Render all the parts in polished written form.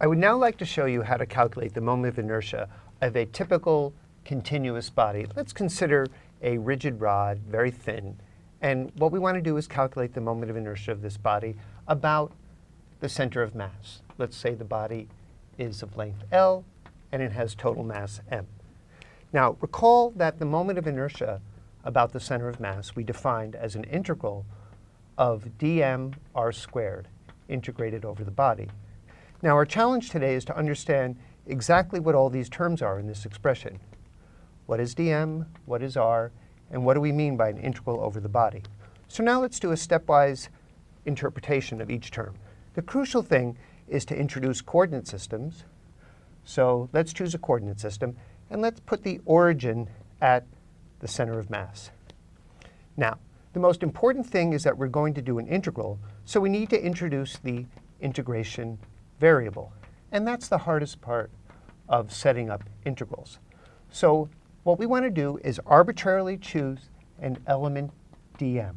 I would now like to show you how to calculate the moment of inertia of a typical continuous body. Let's consider a rigid rod, very thin, and what we want to do is calculate the moment of inertia of this body about the center of mass. Let's say the body is of length L and it has total mass m. Now recall that the moment of inertia about the center of mass we defined as an integral of dm r squared integrated over the body. Now our challenge today is to understand exactly what all these terms are in this expression. What is dm, what is r, and what do we mean by an integral over the body? So now let's do a stepwise interpretation of each term. The crucial thing is to introduce coordinate systems. So let's choose a coordinate system, and let's put the origin at the center of mass. Now, the most important thing is that we're going to do an integral, so we need to introduce the integration variable. And that's the hardest part of setting up integrals. So what we want to do is arbitrarily choose an element dm.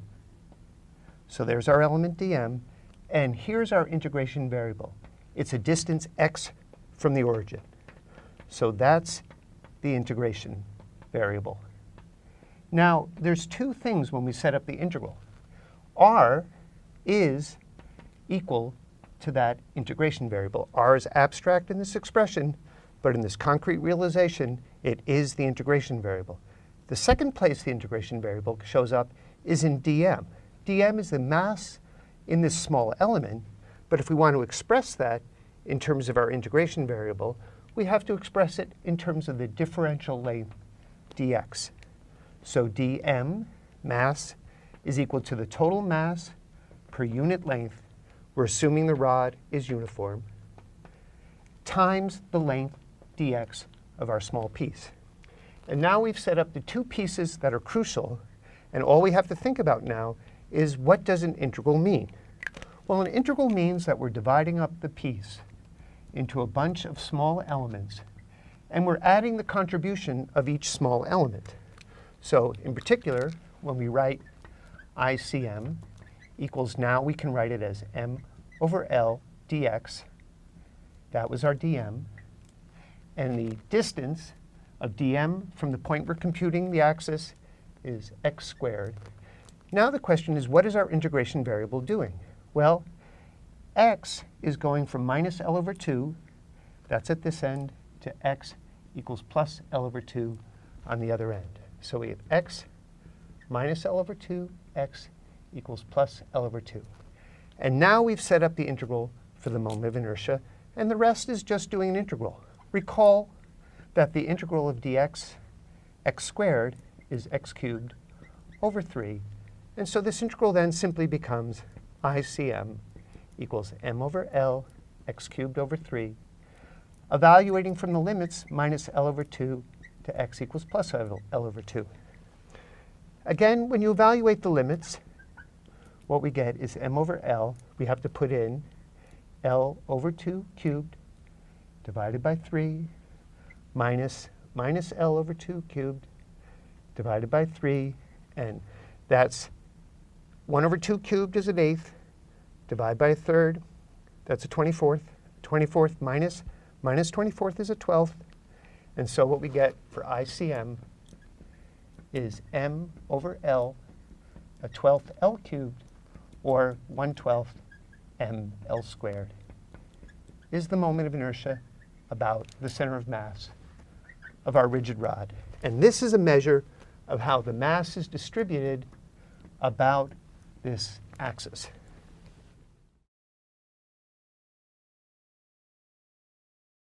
So there's our element dm, and here's our integration variable. It's a distance x from the origin. So that's the integration variable. Now, there's two things when we set up the integral. R is equal to that integration variable. R is abstract in this expression, but in this concrete realization, it is the integration variable. The second place the integration variable shows up is in dm. dm is the mass in this small element, but if we want to express that in terms of our integration variable, we have to express it in terms of the differential length dx. So dm, mass, is equal to the total mass per unit length, we're assuming the rod is uniform, times the length dx of our small piece. And now we've set up the two pieces that are crucial, and all we have to think about now is what does an integral mean? Well, an integral means that we're dividing up the piece into a bunch of small elements, and we're adding the contribution of each small element. So in particular, when we write ICM equals, now we can write it as m over L dx. That was our dm. And the distance of dm from the point we're computing the axis is x squared. Now the question is, what is our integration variable doing? Well, x is going from minus L over 2, that's at this end, to x equals plus L over 2 on the other end. So we have x minus L over 2, x equals plus L over 2. And now we've set up the integral for the moment of inertia, and the rest is just doing an integral. Recall that the integral of dx, x squared, is x cubed over 3. And so this integral then simply becomes ICM equals m over L, x cubed over 3, evaluating from the limits minus L over 2 to x equals plus L over 2. Again, when you evaluate the limits, what we get is m over L. We have to put in L over 2 cubed divided by 3 minus L over 2 cubed divided by 3. And that's 1 over 2 cubed is an eighth. Divide by a third, that's a 24th. 24th minus 24th is a 12th. And so what we get for ICM is m over L, a 12th L cubed, or 1/12 m L squared, is the moment of inertia about the center of mass of our rigid rod. And this is a measure of how the mass is distributed about this axis.